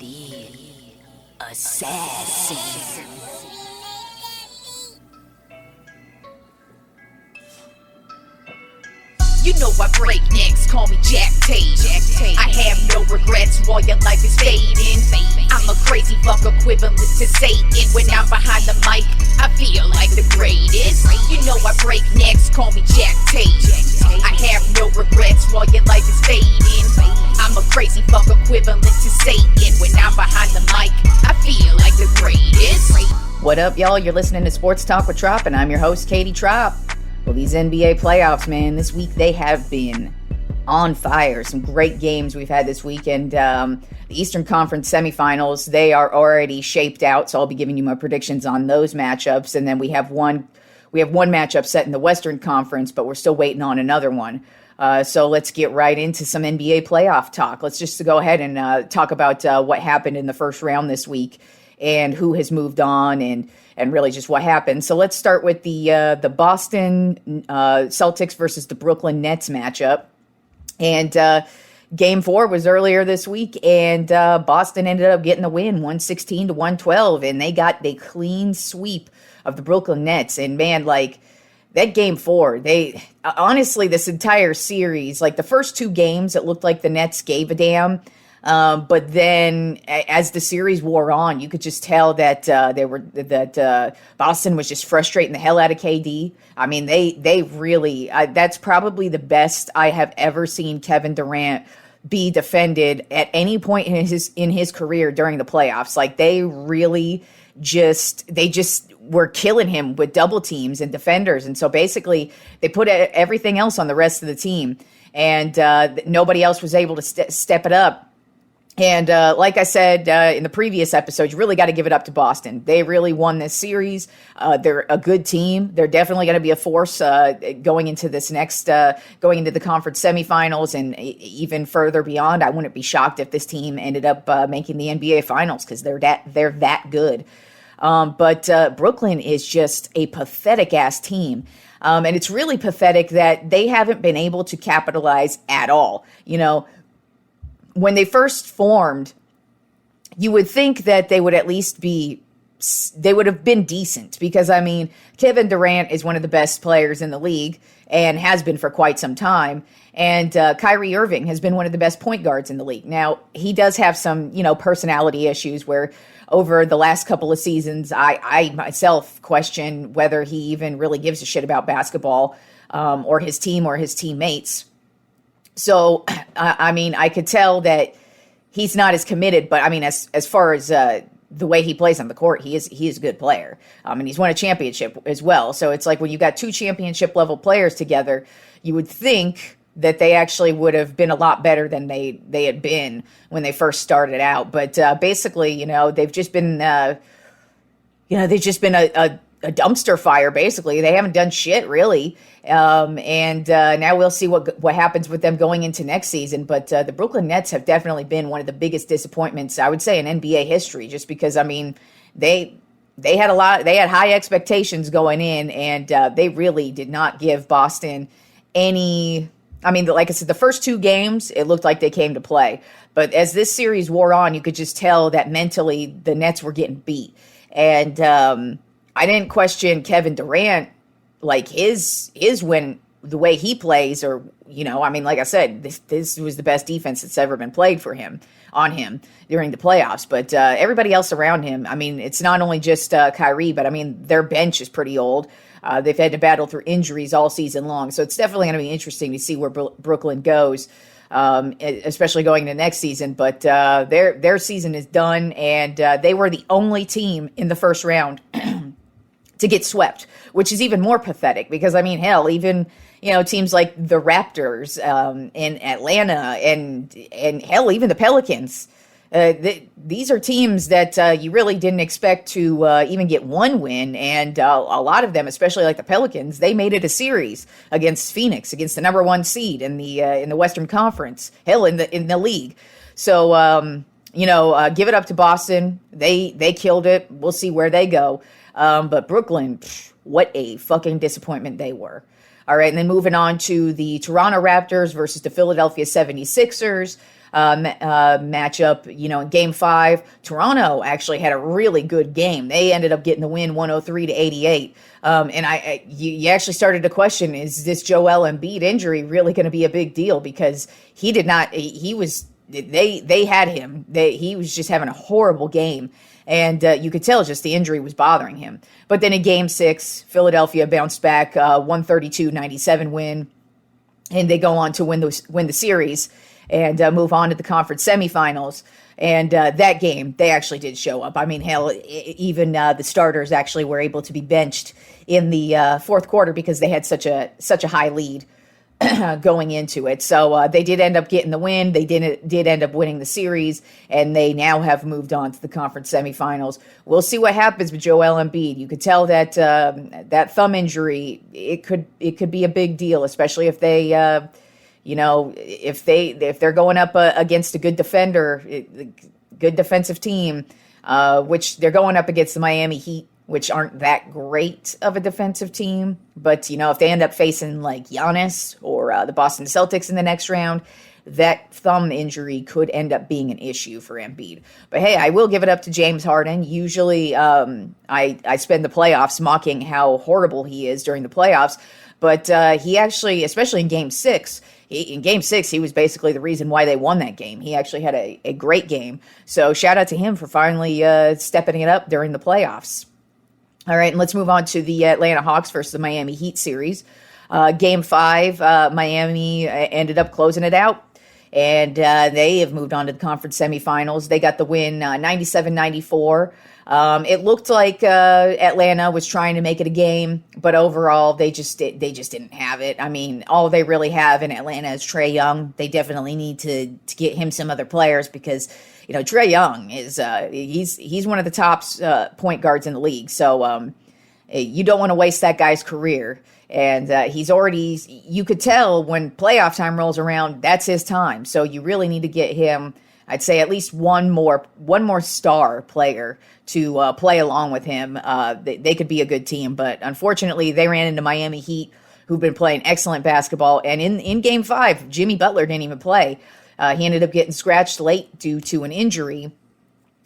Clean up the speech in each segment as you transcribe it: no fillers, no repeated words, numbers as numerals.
The Assassin. You know I break necks, call me Jack Tate. I have no regrets while your life is fading. I'm a crazy fuck equivalent to Satan. When I'm behind the mic, I feel like the greatest. You know I break necks, call me Jack Tate. I have no regrets while your life is fading. I'm a crazy fuck equivalent to Satan. When I'm behind the mic, I feel like the greatest. What up, y'all? You're listening to Sports Talk with Tropp, and I'm your host, Katie Tropp. Well, these NBA playoffs, man, this week they have been on fire. Some great games we've had this weekend. The Eastern Conference Semifinals, they are already shaped out, so I'll be giving you my predictions on those matchups. And then we have one matchup set in the Western Conference, but we're still waiting on another one. So let's get right into some NBA playoff talk. Let's just go ahead and talk about what happened in the first round this week and who has moved on and really just what happened. So let's start with the Boston Celtics versus the Brooklyn Nets matchup. And Game 4 was earlier this week, and Boston ended up getting the win, 116-112, and they got the clean sweep of the Brooklyn Nets. And man, like that Game 4, they honestly, this entire series, like the first two games, it looked like the Nets gave a damn. But then as the series wore on, you could just tell that Boston was just frustrating the hell out of KD. I mean, they really, that's probably the best I have ever seen Kevin Durant be defended at any point in his career during the playoffs. Like they just were killing him with double teams and defenders. And so basically they put everything else on the rest of the team, and nobody else was able to step it up. And like I said in the previous episode, you really got to give it up to Boston. They really won this series. They're a good team. They're definitely going to be a force going into this going into the conference semifinals and even further beyond. I wouldn't be shocked if this team ended up making the NBA Finals because they're that good. But Brooklyn is just a pathetic ass team. And it's really pathetic that they haven't been able to capitalize at all. You know, when they first formed, you would think that they would at least they would have been decent because, I mean, Kevin Durant is one of the best players in the league and has been for quite some time. And Kyrie Irving has been one of the best point guards in the league. Now, he does have some, personality issues where over the last couple of seasons, I myself question whether he even really gives a shit about basketball or his team or his teammates. So, I mean, I could tell that he's not as committed, but I mean, as far as the way he plays on the court, he is a good player. And he's won a championship as well. So it's like when you got two championship level players together, you would think that they actually would have been a lot better than they had been when they first started out. But basically, they've just been, a dumpster fire, basically. They haven't done shit, really. And now we'll see what happens with them going into next season. But the Brooklyn Nets have definitely been one of the biggest disappointments, I would say, in NBA history, just because, I mean, they had high expectations going in, and they really did not give Boston any. I mean, like I said, the first two games, it looked like they came to play. But as this series wore on, you could just tell that mentally the Nets were getting beat. And I didn't question Kevin Durant, like his win, the way he plays, or, I mean, like I said, this was the best defense that's ever been played on him during the playoffs. But everybody else around him, I mean, it's not only just Kyrie, but I mean, their bench is pretty old. They've had to battle through injuries all season long. So it's definitely going to be interesting to see where Brooklyn goes, especially going into next season. But their season is done, and they were the only team in the first round to get swept, which is even more pathetic because, I mean, hell, even, teams like the Raptors in Atlanta and hell, even the Pelicans, these are teams that you really didn't expect to even get one win. And a lot of them, especially like the Pelicans, they made it a series against Phoenix, against the number one seed in the Western Conference, hell, in the league. So, give it up to Boston. They killed it. We'll see where they go. But Brooklyn, what a fucking disappointment they were. All right, and then moving on to the Toronto Raptors versus the Philadelphia 76ers. matchup. In Game 5, Toronto actually had a really good game. They ended up getting the win 103-88. And you actually started to question, is this Joel Embiid injury really going to be a big deal? Because he did not, they had him. He was just having a horrible game. And you could tell just the injury was bothering him. But then in Game 6, Philadelphia bounced back, 132-97 win. And they go on to win the series and move on to the conference semifinals. And that game, they actually did show up. I mean, hell, even the starters actually were able to be benched in the fourth quarter because they had such a high lead going into it. So they did end up getting the win. They did end up winning the series, and they now have moved on to the conference semifinals. We'll see what happens with Joel Embiid. You could tell that that thumb injury, it could be a big deal, especially if they if they're going up against a good defender, good defensive team, which they're going up against the Miami Heat, which aren't that great of a defensive team. But, if they end up facing like Giannis or the Boston Celtics in the next round, that thumb injury could end up being an issue for Embiid. But hey, I will give it up to James Harden. Usually I spend the playoffs mocking how horrible he is during the playoffs. But he actually, especially in Game 6, he was basically the reason why they won that game. He actually had a great game. So shout out to him for finally stepping it up during the playoffs. All right, and let's move on to the Atlanta Hawks versus the Miami Heat series. Game 5, Miami ended up closing it out, and they have moved on to the conference semifinals. They got the win 97-94. It looked like Atlanta was trying to make it a game, but overall they just didn't have it. I mean, all they really have in Atlanta is Trae Young. They definitely need to get him some other players because Trae Young is he's one of the top point guards in the league. So you don't want to waste that guy's career. And you could tell when playoff time rolls around, that's his time. So you really need to get him, I'd say, at least one more star player to play along with him. They could be a good team, but unfortunately they ran into Miami Heat, who've been playing excellent basketball. And in Game 5, Jimmy Butler didn't even play. He ended up getting scratched late due to an injury.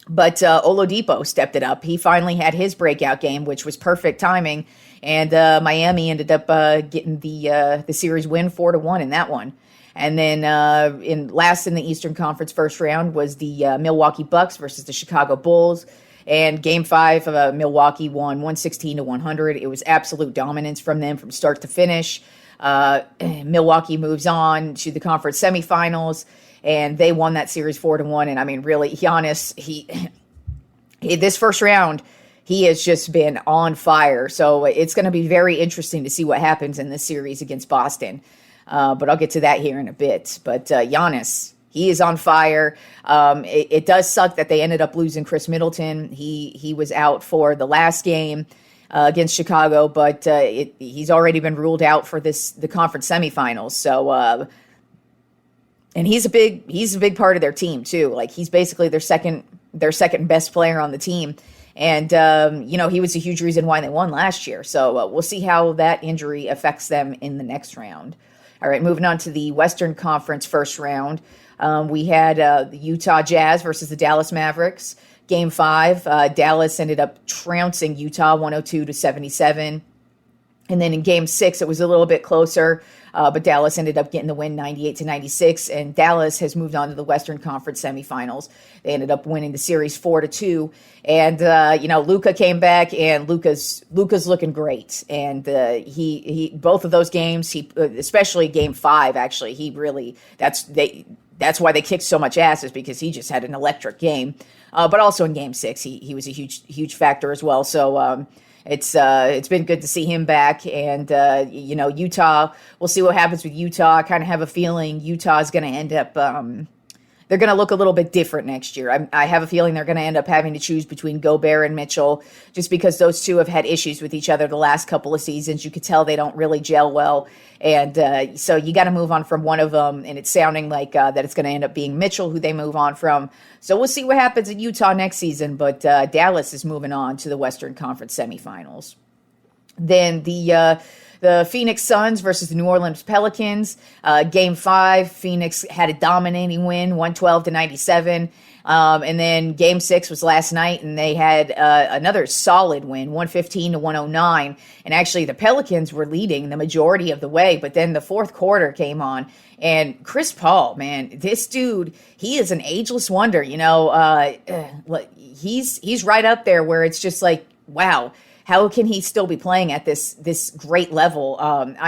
But Oladipo stepped it up. He finally had his breakout game, which was perfect timing. And Miami ended up getting the series win 4-1 in that one. And then last in the Eastern Conference first round was the Milwaukee Bucks versus the Chicago Bulls. And Game 5, Milwaukee won 116-100. It was absolute dominance from them from start to finish. Milwaukee moves on to the conference semifinals, and they won that series 4-1. And I mean, really, Giannis, this first round, he has just been on fire. So it's going to be very interesting to see what happens in this series against Boston. But I'll get to that here in a bit. But Giannis, he is on fire. It does suck that they ended up losing Chris Middleton. He was out for the last game against Chicago, but he's already been ruled out for the conference semifinals. So, and he's a big part of their team too. Like he's basically their second best player on the team. And, he was a huge reason why they won last year. So we'll see how that injury affects them in the next round. All right, moving on to the Western Conference first round. We had the Utah Jazz versus the Dallas Mavericks. Game 5, Dallas ended up trouncing Utah 102-77. And then in Game 6, it was a little bit closer, but Dallas ended up getting the win 98-96. And Dallas has moved on to the Western Conference semifinals. They ended up winning the series 4-2. And Luka came back, and Luka's looking great. And he both of those games, especially Game 5, actually, that's why they kicked so much ass, is because he just had an electric game. But also in Game 6, he was a huge factor as well. So it's been good to see him back. And Utah, we'll see what happens with Utah. I kind of have a feeling Utah is going to end up they're going to look a little bit different next year. I have a feeling they're going to end up having to choose between Gobert and Mitchell, just because those two have had issues with each other the last couple of seasons. You could tell they don't really gel well. And so you got to move on from one of them. And it's sounding like that it's going to end up being Mitchell who they move on from. So we'll see what happens in Utah next season. But Dallas is moving on to the Western Conference semifinals. Then the the Phoenix Suns versus the New Orleans Pelicans. Game 5, Phoenix had a dominating win, 112-97. And then Game 6 was last night, and they had another solid win, 115-109. And actually, the Pelicans were leading the majority of the way, but then the fourth quarter came on. And Chris Paul, man, this dude, he is an ageless wonder. He's right up there where it's just like, wow, how can he still be playing at this great level?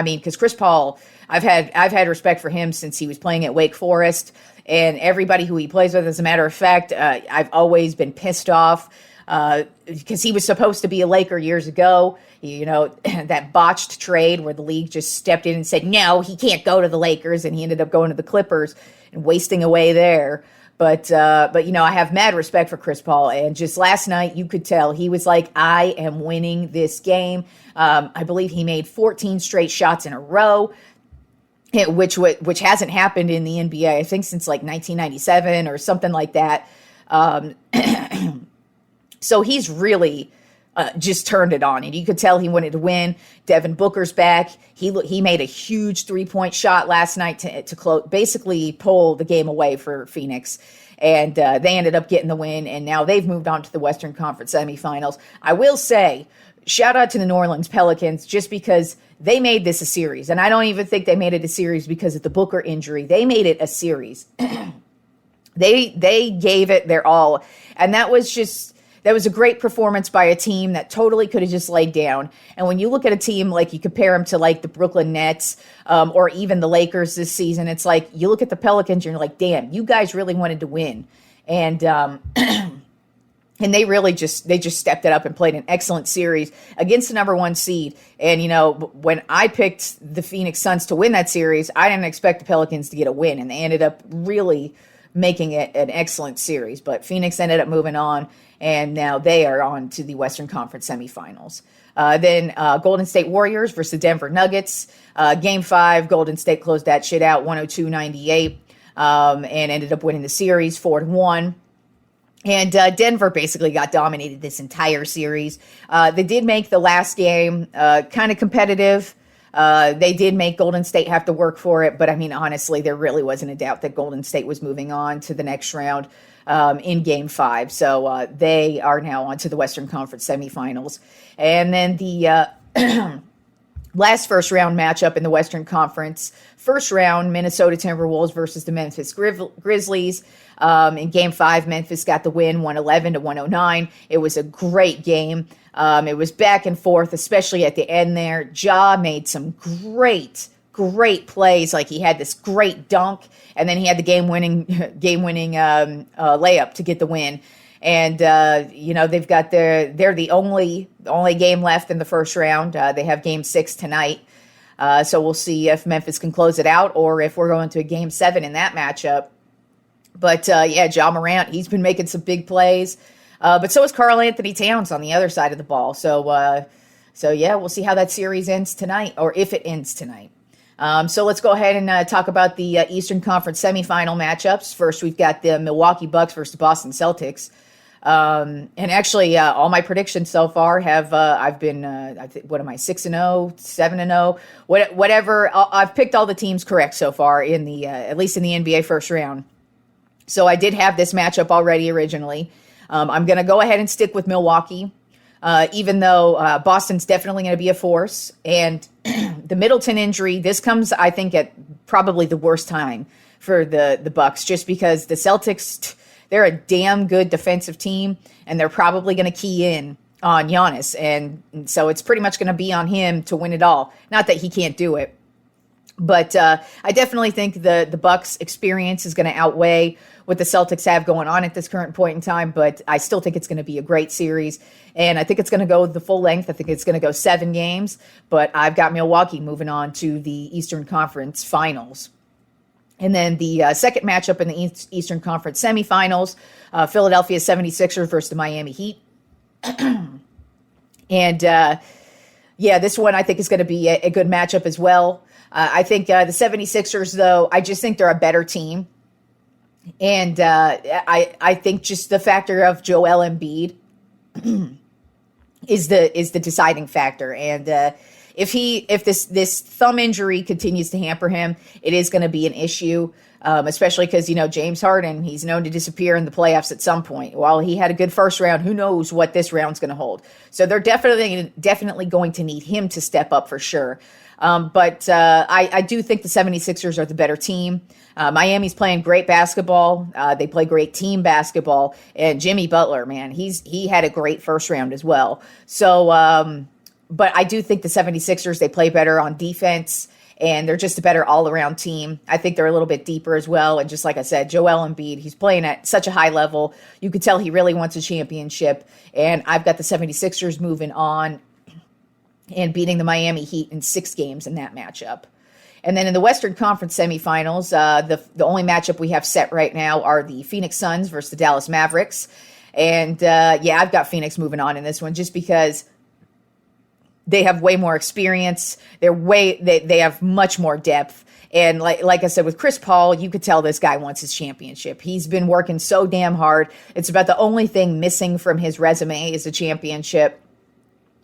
Because Chris Paul, I've had respect for him since he was playing at Wake Forest, and everybody who he plays with. As a matter of fact, I've always been pissed off because he was supposed to be a Laker years ago. That botched trade where the league just stepped in and said, no, he can't go to the Lakers, and he ended up going to the Clippers and wasting away there. But I have mad respect for Chris Paul, and just last night you could tell he was like, I am winning this game. I believe he made 14 straight shots in a row, which hasn't happened in the NBA, I think, since like 1997 or something like that. So he's really just turned it on, and you could tell he wanted to win. Devin Booker's back. He made a huge 3-point shot last night to basically pull the game away for Phoenix, and they ended up getting the win, and now they've moved on to the Western Conference semifinals. I will say, shout out to the New Orleans Pelicans, just because they made this a series, and I don't even think they made it a series because of the Booker injury. They made it a series. They gave it their all, and that was a great performance by a team that totally could have just laid down. And when you look at a team, like you compare them to like the Brooklyn Nets or even the Lakers this season, it's like you look at the Pelicans and you're like, damn, you guys really wanted to win. And and they really just stepped it up and played an excellent series against the number 1 seed. And, when I picked the Phoenix Suns to win that series, I didn't expect the Pelicans to get a win. And they ended up really making it an excellent series. But Phoenix ended up moving on, and now they are on to the Western Conference semifinals. Then Golden State Warriors versus the Denver Nuggets. Game 5, Golden State closed that shit out 102-98 and ended up winning the series 4-1. And Denver basically got dominated this entire series. They did make the last game kind of competitive. They did make Golden State have to work for it, but honestly, there really wasn't a doubt that Golden State was moving on to the next round in Game 5. So they are now on to the Western Conference semifinals. And then the last first round matchup in the Western Conference, first round, Minnesota Timberwolves versus the Memphis Grizzlies. In Game 5, Memphis got the win, 111-109. It was a great game. It was back and forth, especially at the end there. Ja made some great plays. Like, he had this great dunk, and then he had the game-winning layup to get the win. And they've got they're the only game left in the first round. They have Game 6 tonight. So we'll see if Memphis can close it out, or if we're going to a Game 7 in that matchup. But Ja Morant, he's been making some big plays. But so is Karl Anthony Towns on the other side of the ball. So we'll see how that series ends tonight, or if it ends tonight. So let's go ahead and talk about the Eastern Conference semifinal matchups. First, we've got the Milwaukee Bucks versus the Boston Celtics. And actually, all my predictions so far have I've been what am I, 6-0, 7-0, whatever. I've picked all the teams correct so far in the at least in the NBA first round. So I did have this matchup already originally. I'm going to go ahead and stick with Milwaukee, even though Boston's definitely going to be a force. And the Middleton injury, this comes, I think, at probably the worst time for the Bucks, just because the Celtics, they're a damn good defensive team, and they're probably going to key in on Giannis. And so it's pretty much going to be on him to win it all. Not that he can't do it. But I definitely think the Bucks' experience is going to outweigh what the Celtics have going on at this current point in time. But I still think it's going to be a great series. And I think it's going to go the full length. I think it's going to go 7 games. But I've got Milwaukee moving on to the Eastern Conference Finals. And then the second matchup in the Eastern Conference semifinals, Philadelphia 76ers versus the Miami Heat. And this one I think is going to be a good matchup as well. I think the 76ers, though, I just think they're a better team. And I think just the factor of Joel Embiid is the deciding factor. And if this thumb injury continues to hamper him, it is going to be an issue. Especially because, James Harden, he's known to disappear in the playoffs at some point. While he had a good first round, who knows what this round's going to hold. So they're definitely going to need him to step up for sure. But I do think the 76ers are the better team. Miami's playing great basketball. They play great team basketball. And Jimmy Butler, man, he had a great first round as well. So, but I do think the 76ers, they play better on defense. And they're just a better all-around team. I think they're a little bit deeper as well. And just like I said, Joel Embiid, he's playing at such a high level. You could tell he really wants a championship. And I've got the 76ers moving on and beating the Miami Heat in 6 games in that matchup. And then in the Western Conference semifinals, the only matchup we have set right now are the Phoenix Suns versus the Dallas Mavericks. And I've got Phoenix moving on in this one just because they have way more experience. They have much more depth. And like I said, with Chris Paul, you could tell this guy wants his championship. He's been working so damn hard. It's about the only thing missing from his resume is a championship.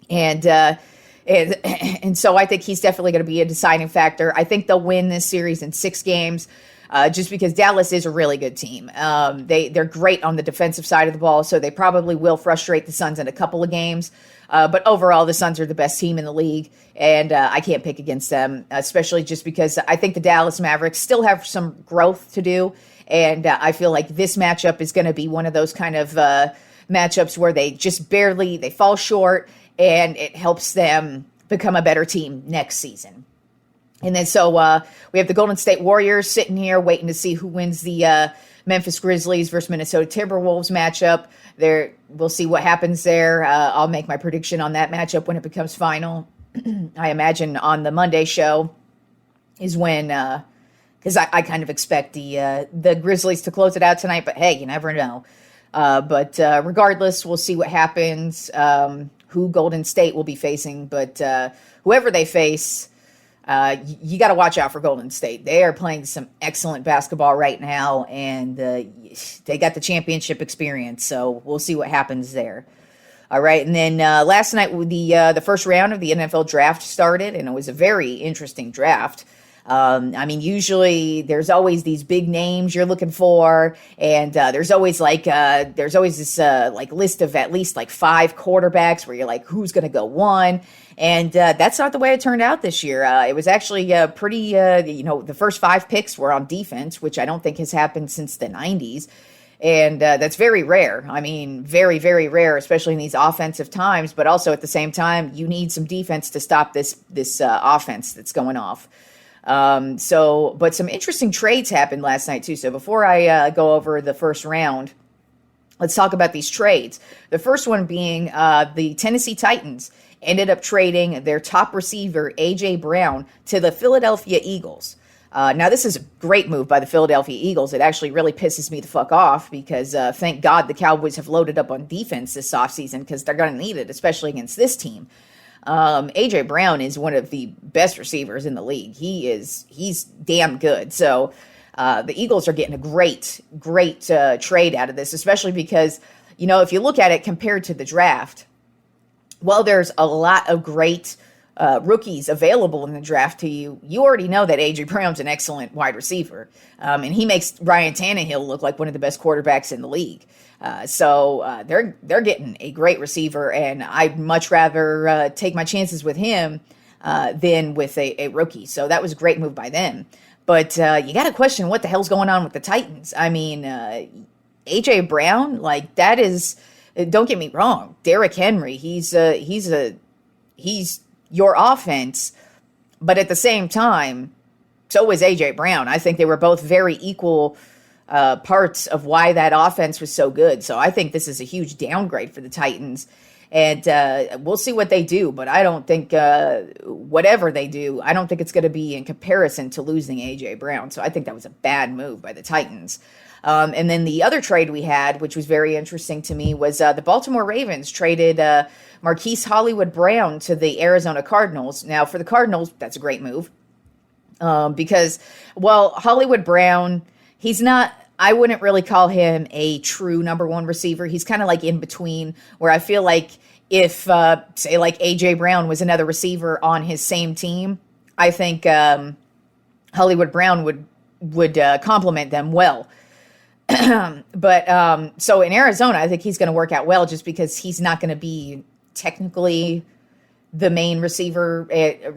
And so I think he's definitely going to be a deciding factor. I think they'll win this series in 6 games. Just because Dallas is a really good team. They're great on the defensive side of the ball, so they probably will frustrate the Suns in a couple of games. But overall, the Suns are the best team in the league, and I can't pick against them, especially just because I think the Dallas Mavericks still have some growth to do, and I feel like this matchup is going to be one of those kind of matchups where they just they fall short, and it helps them become a better team next season. And then so we have the Golden State Warriors sitting here waiting to see who wins the Memphis Grizzlies versus Minnesota Timberwolves matchup. We'll see what happens there. I'll make my prediction on that matchup when it becomes final. I imagine on the Monday show is when, because I kind of expect the Grizzlies to close it out tonight. But hey, you never know. But regardless, we'll see what happens. Who Golden State will be facing, but whoever they face. You got to watch out for Golden State. They are playing some excellent basketball right now, and they got the championship experience, so we'll see what happens there. All right, and then last night, the first round of the NFL draft started, and it was a very interesting draft. Usually there's always these big names you're looking for, and there's always this list of at least 5 quarterbacks where you're like, who's going to go 1? And that's not the way it turned out this year. It was actually pretty, the first 5 picks were on defense, which I don't think has happened since the 90s. And that's very rare. I mean, very, very rare, especially in these offensive times. But also at the same time, you need some defense to stop this offense that's going off. But some interesting trades happened last night too. So before I go over the first round, let's talk about these trades. The first one being the Tennessee Titans ended up trading their top receiver, A.J. Brown, to the Philadelphia Eagles. Now, this is a great move by the Philadelphia Eagles. It actually really pisses me the fuck off because thank God the Cowboys have loaded up on defense this offseason because they're going to need it, especially against this team. A.J. Brown is one of the best receivers in the league. He's damn good. So the Eagles are getting a great trade out of this, especially because, if you look at it compared to the draft, well, there's a lot of great rookies available in the draft to you. You already know that A.J. Brown's an excellent wide receiver, and he makes Ryan Tannehill look like one of the best quarterbacks in the league. So they're getting a great receiver, and I'd much rather take my chances with him than with a rookie. So that was a great move by them. But you got to question what the hell's going on with the Titans. I mean, A.J. Brown, that is. Don't get me wrong, Derrick Henry. He's your offense, but at the same time, so is A.J. Brown. I think they were both very equal parts of why that offense was so good. So I think this is a huge downgrade for the Titans, and we'll see what they do. But I don't think whatever they do, I don't think it's going to be in comparison to losing A.J. Brown. So I think that was a bad move by the Titans. And then the other trade we had, which was very interesting to me, was the Baltimore Ravens traded Marquise Hollywood Brown to the Arizona Cardinals. Now, for the Cardinals, that's a great move because, Hollywood Brown, he's not, I wouldn't really call him a true number 1 receiver. He's kind of in between, where I feel like if, say, like A.J. Brown was another receiver on his same team, I think Hollywood Brown would complement them well. But so in Arizona, I think he's going to work out well just because he's not going to be technically the main receiver,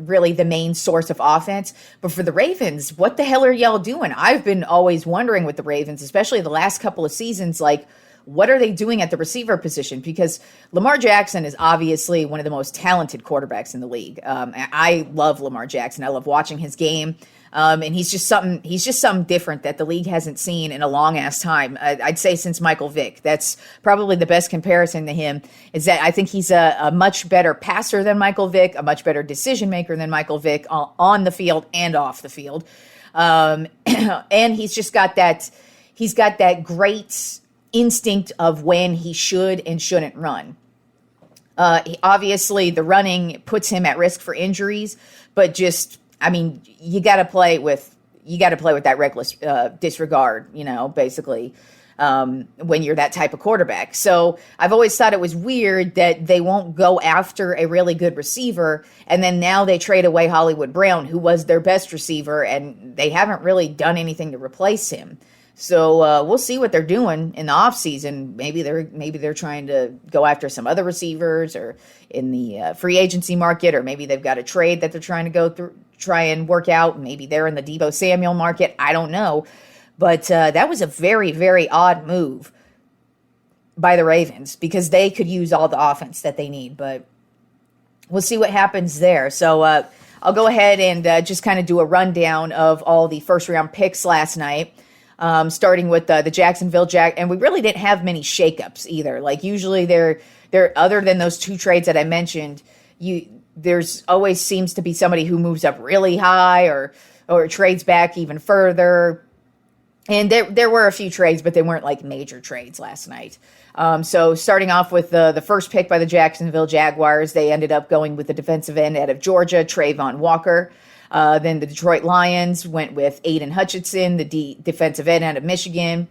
really the main source of offense. But for the Ravens, what the hell are y'all doing? I've been always wondering with the Ravens, especially the last couple of seasons, like, what are they doing at the receiver position? Because Lamar Jackson is obviously one of the most talented quarterbacks in the league. I love Lamar Jackson. I love watching his game. And he's just something different that the league hasn't seen in a long ass time. I'd say since Michael Vick. That's probably the best comparison to him, is that I think he's a much better passer than Michael Vick, a much better decision maker than Michael Vick on the field and off the field. And he's got that great instinct of when he should and shouldn't run. Obviously the running puts him at risk for injuries, but just, I mean, you got to play with that reckless disregard, basically, when you're that type of quarterback. So I've always thought it was weird that they won't go after a really good receiver, and then now they trade away Hollywood Brown, who was their best receiver, and they haven't really done anything to replace him. So we'll see what they're doing in the offseason. Maybe they're trying to go after some other receivers, or in the free agency market, or maybe they've got a trade that they're trying to go through, try and work out. Maybe they're in the Deebo Samuel market. I don't know. But that was a very, very odd move by the Ravens, because they could use all the offense that they need. But we'll see what happens there. So I'll go ahead and just kind of do a rundown of all the first-round picks last night. Starting with the Jacksonville and we really didn't have many shakeups either. Like, usually they're other than those two trades that I mentioned, there's always seems to be somebody who moves up really high or trades back even further. And there were a few trades, but they weren't like major trades last night. So starting off with the first pick by the Jacksonville Jaguars, they ended up going with the defensive end out of Georgia, Trayvon Walker. Then the Detroit Lions went with Aiden Hutchinson, the defensive end out of Michigan.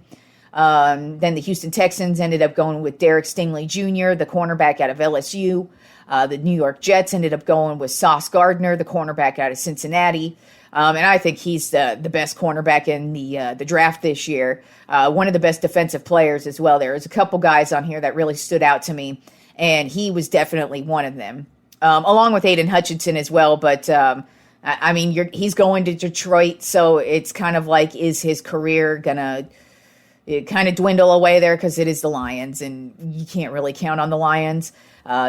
Then the Houston Texans ended up going with Derek Stingley Jr., the cornerback out of LSU. The New York Jets ended up going with Sauce Gardner, the cornerback out of Cincinnati. And I think he's the best cornerback in the draft this year. One of the best defensive players as well. There was a couple guys on here that really stood out to me, and he was definitely one of them, along with Aiden Hutchinson as well. But I mean, he's going to Detroit, so it's kind of like, is his career gonna kind of dwindle away there, because it is the Lions, and you can't really count on the Lions.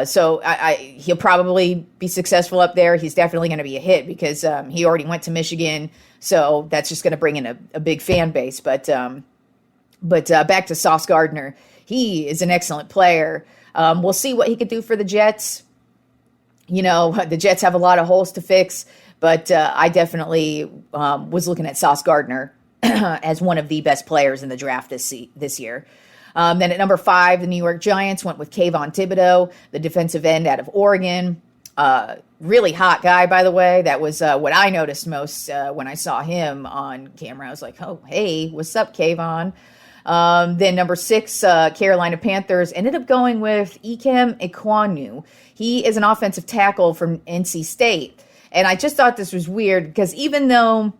So he'll probably be successful up there. He's definitely going to be a hit, because he already went to Michigan, so that's just going to bring in a big fan base. But back to Sauce Gardner, he is an excellent player. We'll see what he could do for the Jets. The Jets have a lot of holes to fix. But I definitely was looking at Sauce Gardner as one of the best players in the draft this year. Then at number 5, the New York Giants went with Kayvon Thibodeau, the defensive end out of Oregon. Really hot guy, by the way. That was what I noticed most when I saw him on camera. I was like, oh, hey, what's up, Kayvon? Then number 6, Carolina Panthers ended up going with Ikem Ekwonu. He is an offensive tackle from NC State. And I just thought this was weird, because even though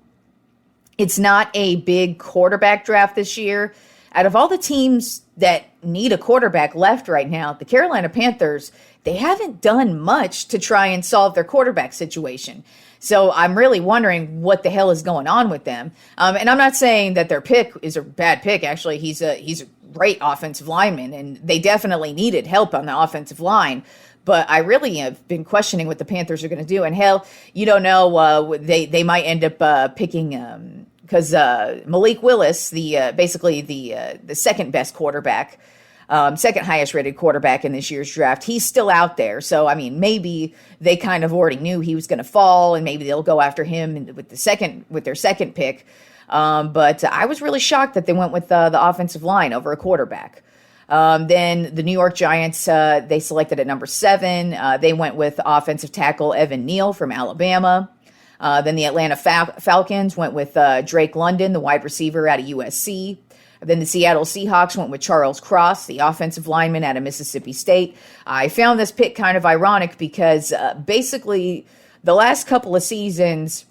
it's not a big quarterback draft this year, out of all the teams that need a quarterback left right now, the Carolina Panthers, they haven't done much to try and solve their quarterback situation. So I'm really wondering what the hell is going on with them. And I'm not saying that their pick is a bad pick. Actually, he's a great offensive lineman, and they definitely needed help on the offensive line. But I really have been questioning what the Panthers are going to do. And hell, you don't know, they might end up picking, because Malik Willis, basically the second best quarterback, second highest rated quarterback in this year's draft, he's still out there. So, I mean, maybe they kind of already knew he was going to fall, and maybe they'll go after him with their second pick. But I was really shocked that they went with the offensive line over a quarterback. Then the New York Giants, they selected at number 7. They went with offensive tackle Evan Neal from Alabama. Then the Atlanta Falcons went with Drake London, the wide receiver out of USC. Then the Seattle Seahawks went with Charles Cross, the offensive lineman out of Mississippi State. I found this pick kind of ironic because basically the last couple of seasons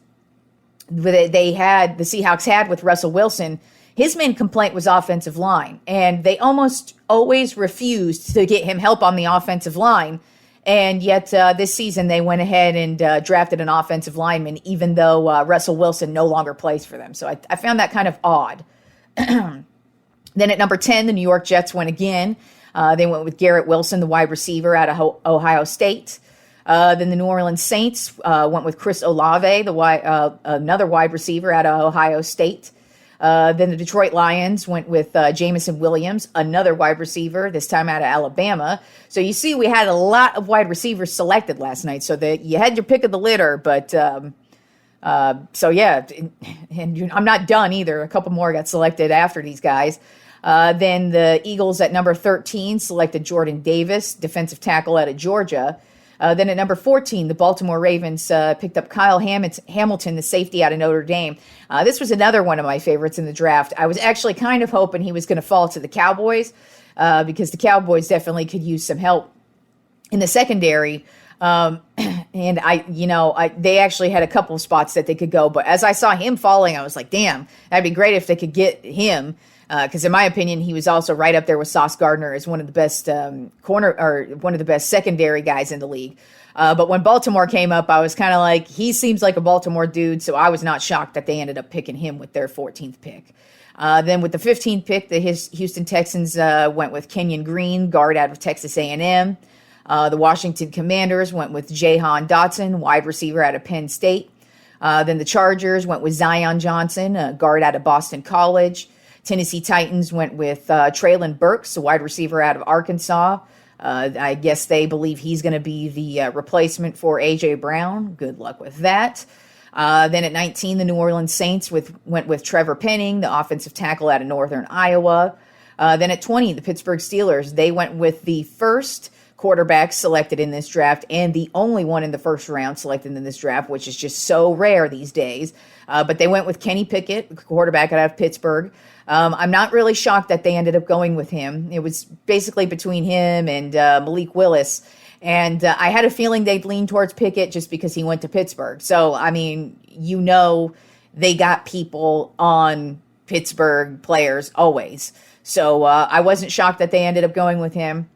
the Seahawks had with Russell Wilson, his main complaint was offensive line, and they almost always refused to get him help on the offensive line. And yet this season they went ahead and drafted an offensive lineman, even though Russell Wilson no longer plays for them. So I found that kind of odd. Then at number 10, the New York Jets went again. They went with Garrett Wilson, the wide receiver out of Ohio State. Then the New Orleans Saints went with Chris Olave, another wide receiver out of Ohio State. Then the Detroit Lions went with Jamison Williams, another wide receiver, this time out of Alabama. So you see, we had a lot of wide receivers selected last night, so that you had your pick of the litter. But so yeah, and I'm not done either. A couple more got selected after these guys. Then the Eagles at number 13 selected Jordan Davis, defensive tackle out of Georgia. Then at number 14, the Baltimore Ravens picked up Kyle Hamilton, the safety out of Notre Dame. This was another one of my favorites in the draft. I was actually kind of hoping he was going to fall to the Cowboys because the Cowboys definitely could use some help in the secondary. And they actually had a couple of spots that they could go. But as I saw him falling, I was like, damn, that'd be great if they could get him. Because in my opinion, he was also right up there with Sauce Gardner as one of the best one of the best secondary guys in the league. But when Baltimore came up, I was kind of like, he seems like a Baltimore dude, so I was not shocked that they ended up picking him with their 14th pick. Then with the 15th pick, the Houston Texans went with Kenyon Green, guard out of Texas A&M. The Washington Commanders went with Jahan Dotson, wide receiver out of Penn State. Then the Chargers went with Zion Johnson, a guard out of Boston College. Tennessee Titans went with Treylon Burks, a wide receiver out of Arkansas. I guess they believe he's going to be the replacement for A.J. Brown. Good luck with that. Then at 19, the New Orleans Saints went with Trevor Penning, the offensive tackle out of Northern Iowa. Then at 20, the Pittsburgh Steelers, they went with the first quarterback selected in this draft and the only one in the first round selected in this draft, which is just so rare these days. But they went with Kenny Pickett, quarterback out of Pittsburgh. I'm not really shocked that they ended up going with him. It was basically between him and Malik Willis. And I had a feeling they'd lean towards Pickett just because he went to Pittsburgh. So, I mean, they got people on Pittsburgh players always. So I wasn't shocked that they ended up going with him.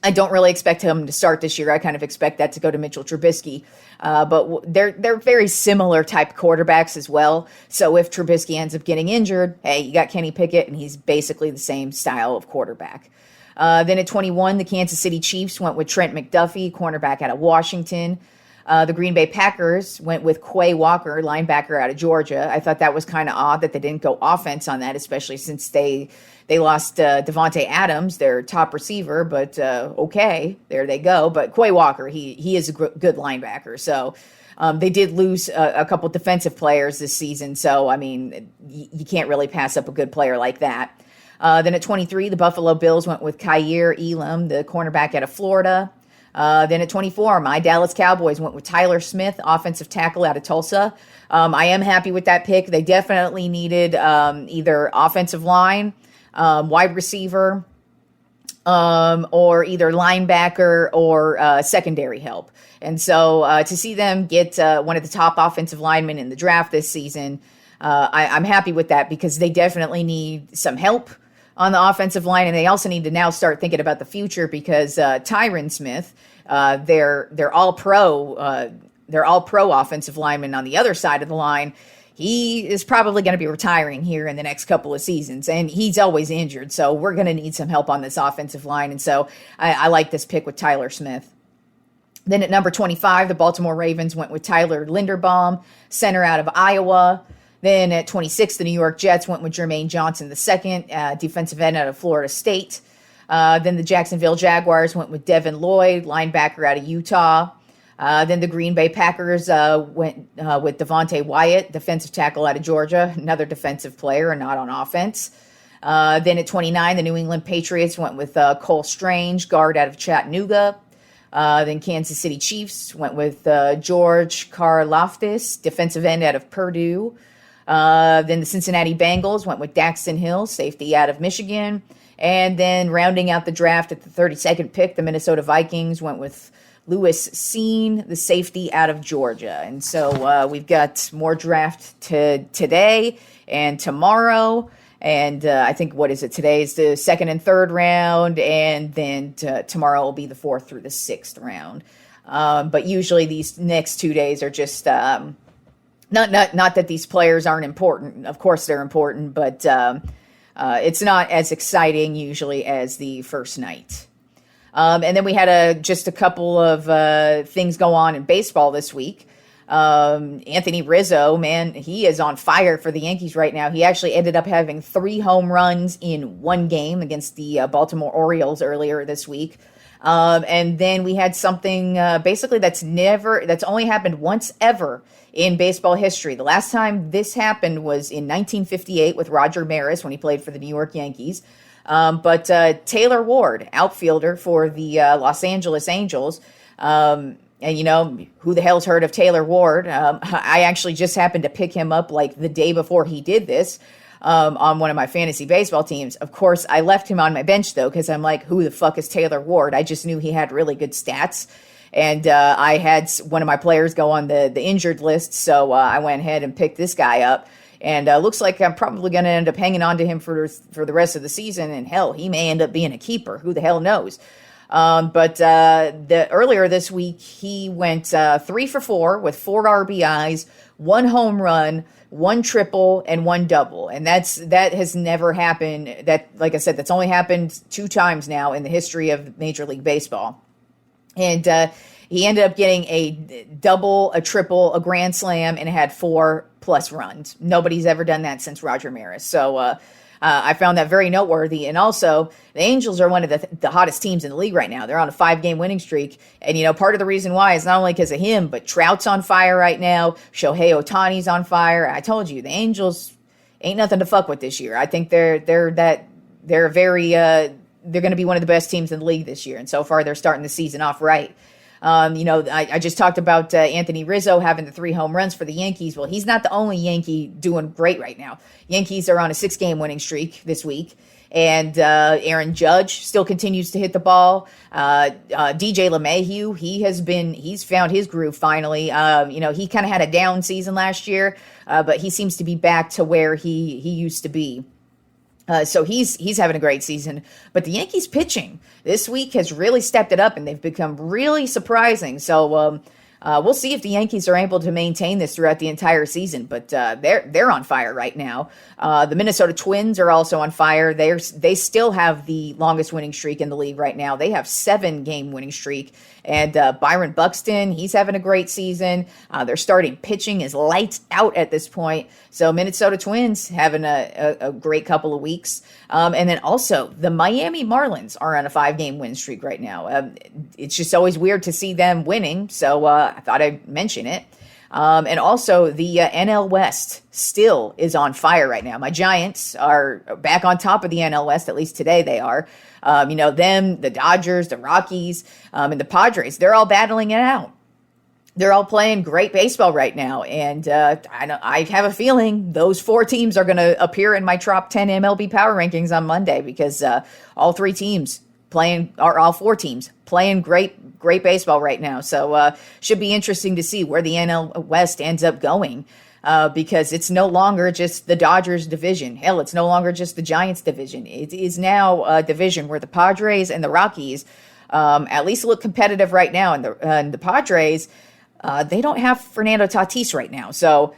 I don't really expect him to start this year. I kind of expect that to go to Mitchell Trubisky. But they're very similar type quarterbacks as well. So if Trubisky ends up getting injured, hey, you got Kenny Pickett, and he's basically the same style of quarterback. Then at 21, the Kansas City Chiefs went with Trent McDuffie, cornerback out of Washington. The Green Bay Packers went with Quay Walker, linebacker out of Georgia. I thought that was kind of odd that they didn't go offense on that, especially since they lost Devontae Adams, their top receiver. But okay, there they go. But Quay Walker, he is a good linebacker. So they did lose a couple defensive players this season. So, I mean, you can't really pass up a good player like that. Then at 23, the Buffalo Bills went with Kaiir Elam, the cornerback out of Florida. Then at 24, my Dallas Cowboys went with Tyler Smith, offensive tackle out of Tulsa. I am happy with that pick. They definitely needed either offensive line, wide receiver, or either linebacker or secondary help. And so to see them get one of the top offensive linemen in the draft this season, I'm happy with that because they definitely need some help on the offensive line, and they also need to now start thinking about the future because Tyron Smith, they're all pro offensive linemen on the other side of the line. He is probably going to be retiring here in the next couple of seasons, and he's always injured. So we're going to need some help on this offensive line, and so I like this pick with Tyler Smith. Then at number 25, the Baltimore Ravens went with Tyler Linderbaum, center out of Iowa. Then at 26, the New York Jets went with Jermaine Johnson II, defensive end out of Florida State. Then the Jacksonville Jaguars went with Devin Lloyd, linebacker out of Utah. Then the Green Bay Packers went with Devontae Wyatt, defensive tackle out of Georgia, another defensive player and not on offense. Then at 29, the New England Patriots went with Cole Strange, guard out of Chattanooga. Then Kansas City Chiefs went with George Karlaftis, defensive end out of Purdue. Then the Cincinnati Bengals went with Daxton Hill, safety out of Michigan. And then rounding out the draft at the 32nd pick, the Minnesota Vikings went with Lewis Seen, the safety out of Georgia. And so we've got more draft today and tomorrow. And I think, what is it? Today is the 2nd and 3rd round. And then tomorrow will be the 4th through the 6th round. But usually these next 2 days are just not that these players aren't important. Of course they're important, but it's not as exciting usually as the first night. And then we had just a couple of things go on in baseball this week. Anthony Rizzo, man, he is on fire for the Yankees right now. He actually ended up having 3 home runs in one game against the Baltimore Orioles earlier this week. And then we had something basically that's only happened once ever in baseball history. The last time this happened was in 1958 with Roger Maris when he played for the New York Yankees. But Taylor Ward, outfielder for the Los Angeles Angels, and you know, who the hell's heard of Taylor Ward? I actually just happened to pick him up like the day before he did this on one of my fantasy baseball teams. Of course, I left him on my bench, though, because I'm like, who the fuck is Taylor Ward? I just knew he had really good stats. And I had one of my players go on the injured list, so I went ahead and picked this guy up. And looks like I'm probably going to end up hanging on to him for the rest of the season. And hell, he may end up being a keeper. Who the hell knows? But earlier this week, he went 3 for 4 with 4 RBIs, 1 home run, 1 triple, and 1 double. And that has never happened. That, like I said, that's only happened 2 times now in the history of Major League Baseball. And he ended up getting a double, a triple, a grand slam, and had 4+ runs. Nobody's ever done that since Roger Maris. So I found that very noteworthy. And also, the Angels are one of the hottest teams in the league right now. They're on a 5-game winning streak. And, you know, part of the reason why is not only because of him, but Trout's on fire right now. Shohei Ohtani's on fire. I told you, the Angels ain't nothing to fuck with this year. I think they're going to be one of the best teams in the league this year. And so far, they're starting the season off right. You know, I just talked about Anthony Rizzo having the 3 home runs for the Yankees. Well, he's not the only Yankee doing great right now. Yankees are on a 6-game winning streak this week. And Aaron Judge still continues to hit the ball. DJ LeMahieu, he's found his groove finally. You know, he kind of had a down season last year, but he seems to be back to where he used to be. So he's having a great season. But the Yankees pitching this week has really stepped it up, and they've become really surprising. So we'll see if the Yankees are able to maintain this throughout the entire season. But they're on fire right now. The Minnesota Twins are also on fire. They still have the longest winning streak in the league right now. They have 7-game winning streak. And Byron Buxton, he's having a great season. Their starting pitching is lights out at this point. So Minnesota Twins having a great couple of weeks. And then also the Miami Marlins are on a 5-game win streak right now. It's just always weird to see them winning. So I thought I'd mention it. And also the NL West still is on fire right now. My Giants are back on top of the NL West, at least today they are. You know, them, the Dodgers, the Rockies, and the Padres, they're all battling it out. They're all playing great baseball right now. And I have a feeling those 4 teams are going to appear in my top 10 MLB power rankings on Monday, because all 4 teams playing great baseball right now. So should be interesting to see where the NL West ends up going. Because it's no longer just the Dodgers division. Hell, it's no longer just the Giants division. It is now a division where the Padres and the Rockies at least look competitive right now. And the Padres, they don't have Fernando Tatis right now. So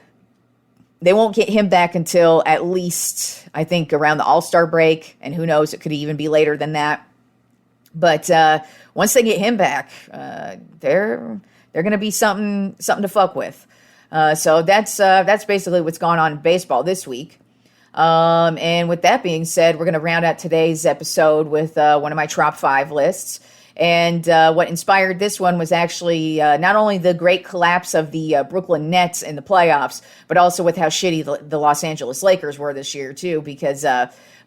they won't get him back until at least, I think, around the All-Star break. And who knows, it could even be later than that. But once they get him back, they're going to be something to fuck with. So that's basically what's gone on in baseball this week. And with that being said, we're going to round out today's episode with one of my Tropp 5 lists. And what inspired this one was actually not only the great collapse of the Brooklyn Nets in the playoffs, but also with how shitty the Los Angeles Lakers were this year, too, because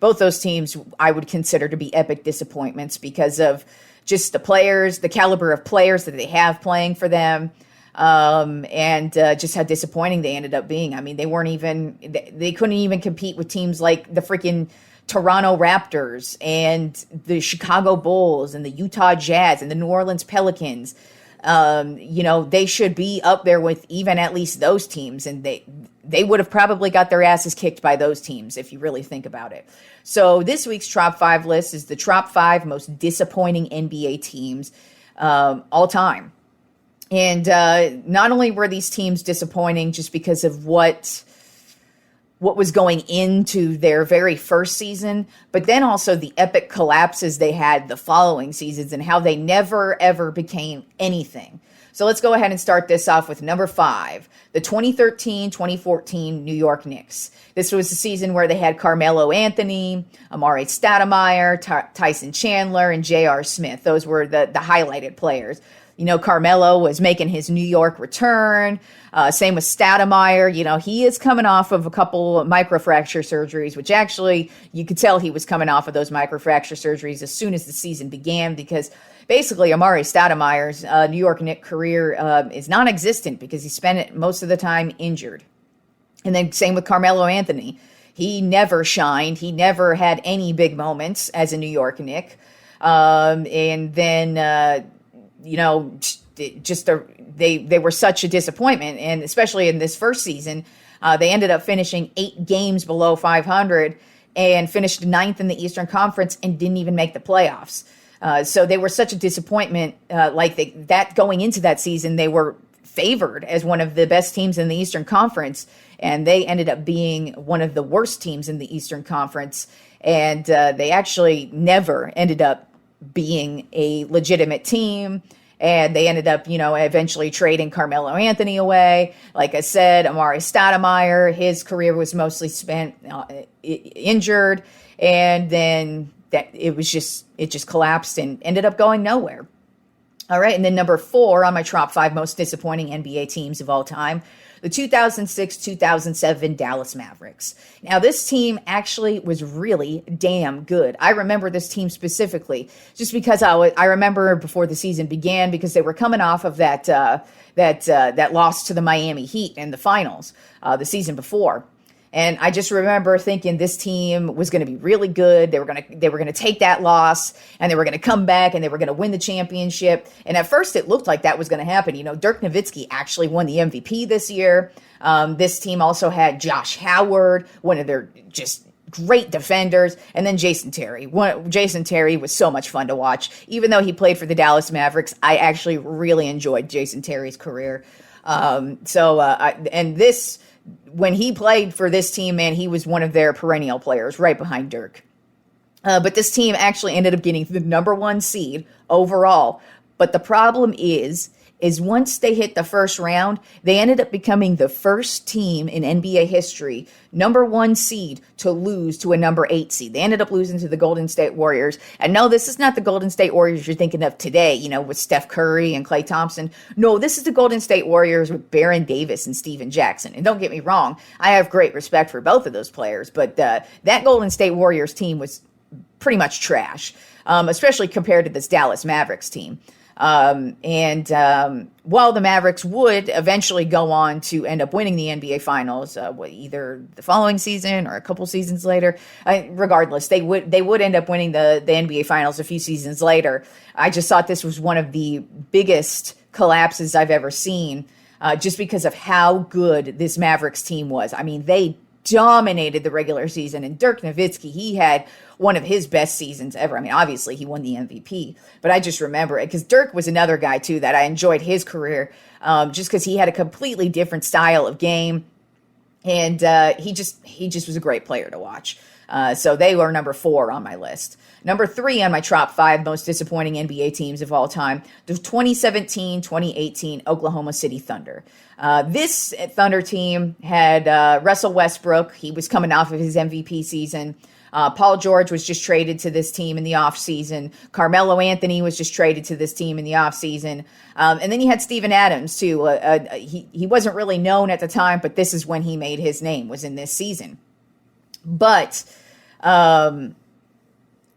both those teams I would consider to be epic disappointments because of just the players, the caliber of players that they have playing for them. and just how disappointing they ended up being. I mean, they couldn't even compete with teams like the freaking Toronto Raptors and the Chicago Bulls and the Utah Jazz and the New Orleans Pelicans. They should be up there with even at least those teams, and they would have probably got their asses kicked by those teams if you really think about it. So this week's Trop 5 list is the Trop 5 most disappointing NBA teams all time. And not only were these teams disappointing just because of what was going into their very first season, but then also the epic collapses they had the following seasons and how they never, ever became anything. So let's go ahead and start this off with number 5, the 2013-2014 New York Knicks. This was the season where they had Carmelo Anthony, Amare Stoudemire, Tyson Chandler, and J.R. Smith. Those were the highlighted players. Carmelo was making his New York return. Same with Stoudemire. He is coming off of a couple microfracture surgeries, which actually you could tell he was coming off of those microfracture surgeries as soon as the season began, because basically Amare Stoudemire's New York Knicks career is non-existent because he spent it most of the time injured. And then same with Carmelo Anthony. He never shined. He never had any big moments as a New York Knicks. And then... they were such a disappointment. And especially in this first season, they ended up finishing 8 games below 500 and finished 9th in the Eastern Conference and didn't even make the playoffs. So they were such a disappointment. Going into that season, they were favored as one of the best teams in the Eastern Conference, and they ended up being one of the worst teams in the Eastern Conference. And they actually never ended up being a legitimate team, and they ended up, eventually trading Carmelo Anthony away. Like I said, Amare Stoudemire, his career was mostly spent injured, and then it just collapsed and ended up going nowhere. All right, and then number 4 on my Trop 5 most disappointing NBA teams of all time, the 2006-2007 Dallas Mavericks. Now, this team actually was really damn good. I remember this team specifically just because I remember before the season began, because they were coming off of that loss to the Miami Heat in the finals the season before. And I just remember thinking this team was going to be really good. They were going to take that loss, and they were going to come back, and they were going to win the championship. And at first, it looked like that was going to happen. Dirk Nowitzki actually won the MVP this year. This team also had Josh Howard, one of their just great defenders, and then Jason Terry. Jason Terry was so much fun to watch. Even though he played for the Dallas Mavericks, I actually really enjoyed Jason Terry's career. When he played for this team, man, he was one of their perennial players right behind Dirk. But this team actually ended up getting the number 1 seed overall. But the problem is once they hit the first round, they ended up becoming the first team in NBA history, number 1 seed, to lose to a number 8 seed. They ended up losing to the Golden State Warriors. And no, this is not the Golden State Warriors you're thinking of today, with Steph Curry and Klay Thompson. No, this is the Golden State Warriors with Baron Davis and Steven Jackson. And don't get me wrong, I have great respect for both of those players, but that Golden State Warriors team was pretty much trash, especially compared to this Dallas Mavericks team. While the Mavericks would eventually go on to end up winning the NBA Finals, either the following season or a couple seasons later, regardless, they would end up winning the NBA Finals a few seasons later. I just thought this was one of the biggest collapses I've ever seen, just because of how good this Mavericks team was. I mean, they dominated the regular season, and Dirk Nowitzki, he had one of his best seasons ever. I mean, obviously he won the MVP, but I just remember it because Dirk was another guy too that I enjoyed his career, just because he had a completely different style of game, and he just was a great player to watch. So they were number 4 on my list. Number 3 on my Trop 5 most disappointing NBA teams of all time, the 2017-2018 Oklahoma City Thunder. This Thunder team had Russell Westbrook. He was coming off of his MVP season. Paul George was just traded to this team in the offseason. Carmelo Anthony was just traded to this team in the offseason. And then you had Steven Adams, too. He wasn't really known at the time, but this is when he made his name, was in this season. But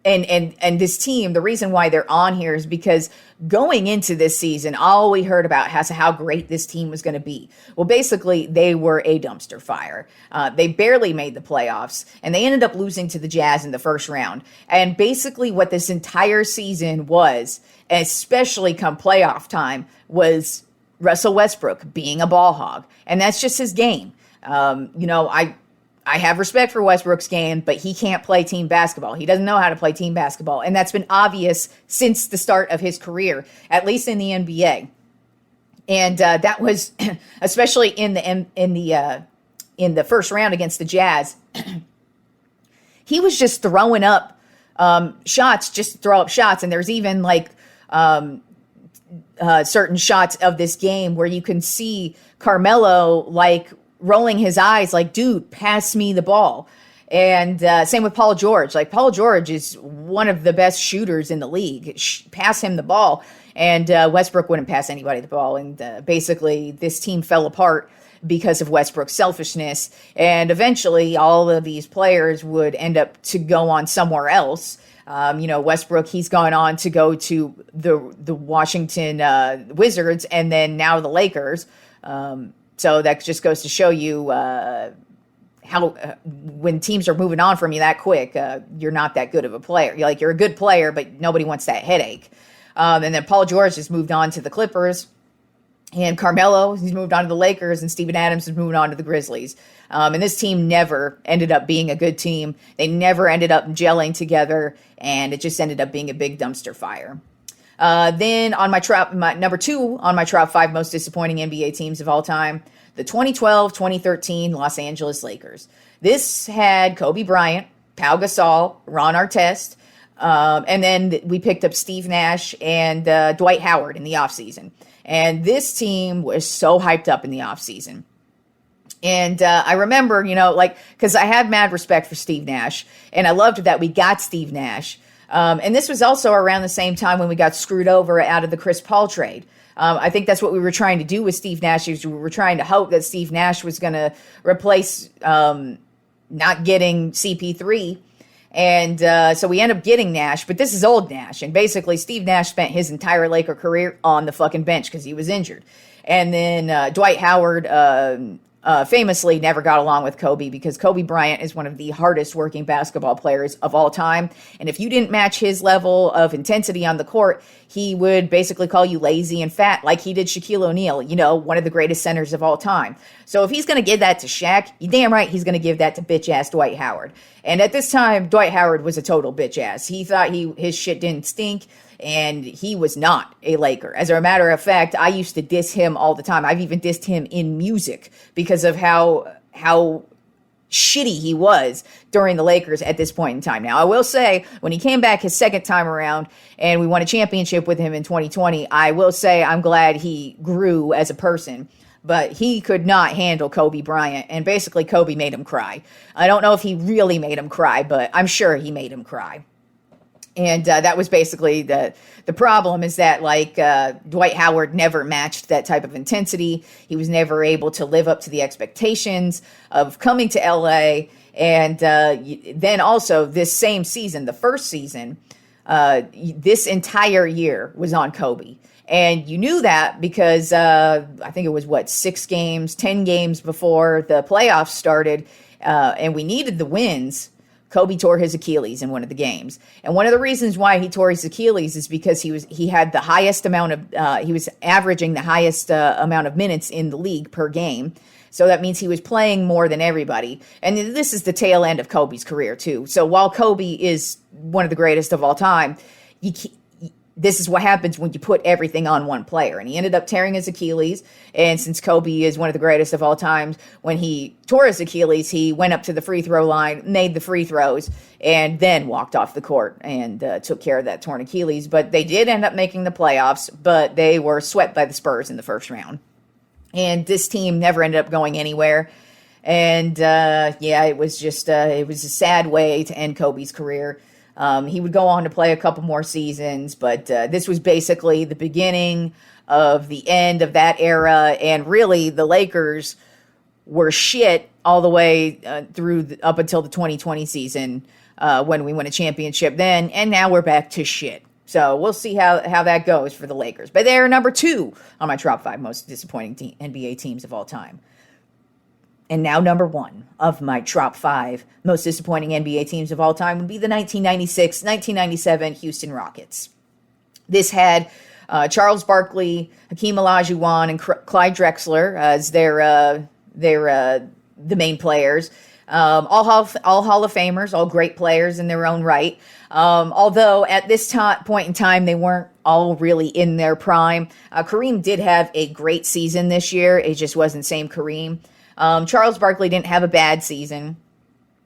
and this team, the reason why they're on here is because going into this season, all we heard about has how great this team was going to be. Well, basically, they were a dumpster fire. They barely made the playoffs, and they ended up losing to the Jazz in the first round. And basically, what this entire season was, especially come playoff time, was Russell Westbrook being a ball hog, and that's just his game. I have respect for Westbrook's game, but he can't play team basketball. He doesn't know how to play team basketball, and that's been obvious since the start of his career, at least in the NBA. And that was especially in the first round against the Jazz. He was just throwing up shots, just to throw up shots, and there's even certain shots of this game where you can see Carmelo rolling his eyes like, dude, pass me the ball. And same with Paul George. Paul George is one of the best shooters in the league. Pass him the ball. And Westbrook wouldn't pass anybody the ball. And basically this team fell apart because of Westbrook's selfishness. And eventually all of these players would end up to go on somewhere else. Westbrook, he's gone on to go to the Washington Wizards and then now the Lakers. So that just goes to show you how when teams are moving on from you that quick, you're not that good of a player. You're a good player, but nobody wants that headache. And then Paul George has moved on to the Clippers. And Carmelo, he's moved on to the Lakers. And Steven Adams has moved on to the Grizzlies. And this team never ended up being a good team. They never ended up gelling together. And it just ended up being a big dumpster fire. Then on my number 2 on my top 5 most disappointing NBA teams of all time, the 2012-2013 Los Angeles Lakers. This had Kobe Bryant, Pau Gasol, Ron Artest, and then we picked up Steve Nash and Dwight Howard in the offseason. And this team was so hyped up in the offseason. And I remember, because I had mad respect for Steve Nash, and I loved that we got Steve Nash. And this was also around the same time when we got screwed over out of the Chris Paul trade. I think that's what we were trying to do with Steve Nash. We were trying to hope that Steve Nash was going to replace not getting CP3. And so we end up getting Nash, but this is old Nash. And basically Steve Nash spent his entire Laker career on the fucking bench because he was injured. And then Dwight Howard famously never got along with Kobe because Kobe Bryant is one of the hardest working basketball players of all time. And if you didn't match his level of intensity on the court, he would basically call you lazy and fat like he did Shaquille O'Neal, one of the greatest centers of all time. So if he's going to give that to Shaq, you damn right he's going to give that to bitch-ass Dwight Howard. And at this time, Dwight Howard was a total bitch-ass. He thought his shit didn't stink. And he was not a Laker. As a matter of fact, I used to diss him all the time. I've even dissed him in music because of how shitty he was during the Lakers at this point in time. Now, I will say, when he came back his second time around and we won a championship with him in 2020, I will say I'm glad he grew as a person. But he could not handle Kobe Bryant, and basically Kobe made him cry. I don't know if he really made him cry, but I'm sure he made him cry. And that was basically the problem is that Dwight Howard never matched that type of intensity. He was never able to live up to the expectations of coming to LA. And then also this same season, the first season, this entire year was on Kobe. And you knew that because I think it was 10 games before the playoffs started. And we needed the wins. Kobe tore his Achilles in one of the games. And one of the reasons why he tore his Achilles is because he had the highest amount of, he was averaging the highest amount of minutes in the league per game. So that means he was playing more than everybody. And this is the tail end of Kobe's career too. So while Kobe is one of the greatest of all time, this is what happens when you put everything on one player. And he ended up tearing his Achilles. And since Kobe is one of the greatest of all time, when he tore his Achilles, he went up to the free throw line, made the free throws, and then walked off the court and took care of that torn Achilles. But they did end up making the playoffs, but they were swept by the Spurs in the first round. And this team never ended up going anywhere. And it was just it was a sad way to end Kobe's career. He would go on to play a couple more seasons, but this was basically the beginning of the end of that era. And really, the Lakers were shit all the way up until the 2020 season. when we win a championship then, and now we're back to shit. So we'll see how that goes for the Lakers. But they're number 2 on my top 5 most disappointing NBA teams of all time. And now number 1 of my top 5 most disappointing NBA teams of all time would be the 1996-1997 Houston Rockets. This had Charles Barkley, Hakeem Olajuwon, and Clyde Drexler as the main players. All Hall of Famers, all great players in their own right. Although at this point in time, they weren't all really in their prime. Kareem did have a great season this year. It just wasn't same Kareem. Charles Barkley didn't have a bad season.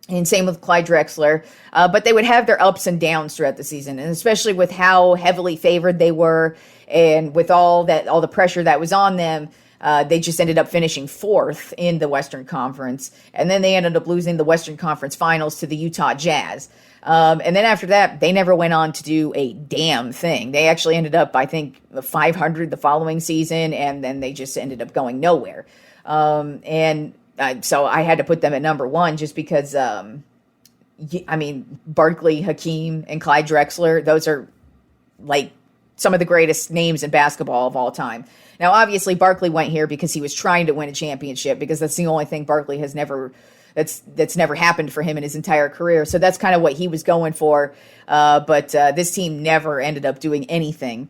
And same with Clyde Drexler. But they would have their ups and downs throughout the season. And especially with how heavily favored they were and with all the pressure that was on them, they just ended up finishing 4th in the Western Conference. And then they ended up losing the Western Conference Finals to the Utah Jazz. And then after that, they never went on to do a damn thing. They actually ended up, I think, 500 the following season, and then they just ended up going nowhere. So I had to put them at number 1 just because, Barkley, Hakeem, and Clyde Drexler, those are like some of the greatest names in basketball of all time. Now, obviously, Barkley went here because he was trying to win a championship, because that's the only thing Barkley has never that's never happened for him in his entire career. So that's kind of what he was going for. But this team never ended up doing anything.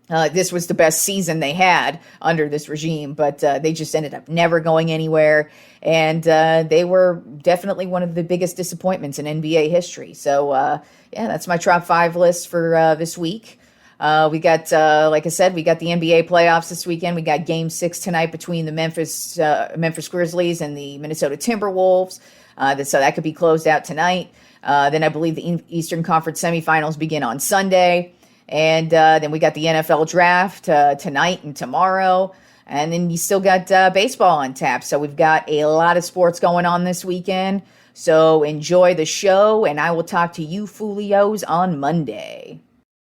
This was the best season they had under this regime, but they just ended up never going anywhere. And they were definitely one of the biggest disappointments in NBA history. So, that's my top 5 list for this week. We got, like I said, we got the NBA playoffs this weekend. We got Game 6 tonight between the Memphis Grizzlies and the Minnesota Timberwolves. So that could be closed out tonight. Then I believe the Eastern Conference semifinals begin on Sunday. And then we got the NFL draft tonight and tomorrow. And then you still got baseball on tap. So we've got a lot of sports going on this weekend. So enjoy the show, and I will talk to you foolios on Monday.